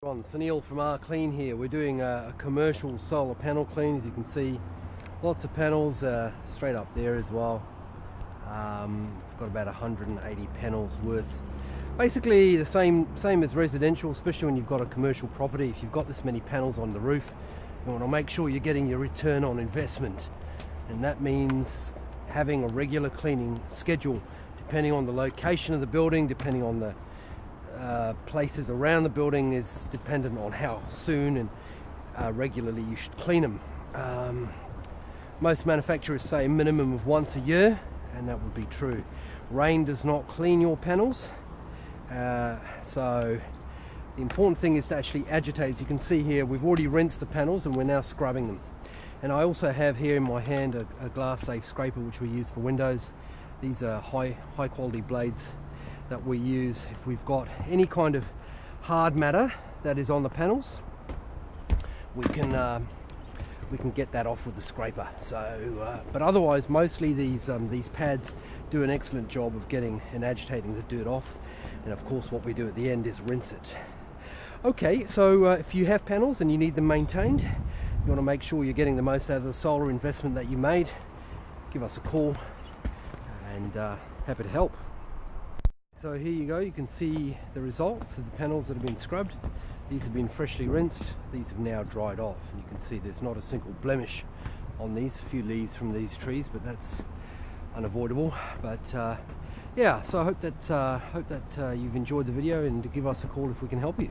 Sunil from R-Clean here. We're doing a commercial solar panel clean. As you can see, lots of panels straight up there as well. We've got about 180 panels worth. Basically the same as residential, especially when you've got a commercial property. If you've got this many panels on the roof, you want to make sure you're getting your return on investment, and that means having a regular cleaning schedule depending on the location of the building, depending on the places around the building, is dependent on how soon and regularly you should clean them. Most manufacturers say a minimum of once a year, and that would be true. Rain does not clean your panels, so the important thing is to actually agitate. As you can see here, we've already rinsed the panels and we're now scrubbing them. And I also have here in my hand a glass safe scraper which we use for windows. These are high quality blades that we use if we've got any kind of hard matter that is on the panels. We can get that off with the scraper. So, but otherwise, mostly these pads do an excellent job of getting and agitating the dirt off. And of course, what we do at the end is rinse it. Okay, so if you have panels and you need them maintained, you want to make sure you're getting the most out of the solar investment that you made, give us a call, and happy to help. So here you go, you can see the results of the panels that have been scrubbed. These have been freshly rinsed, these have now dried off, and you can see there's not a single blemish on these. A few leaves from these trees, but that's unavoidable. But yeah, so I hope that you've enjoyed the video, and to give us a call if we can help you.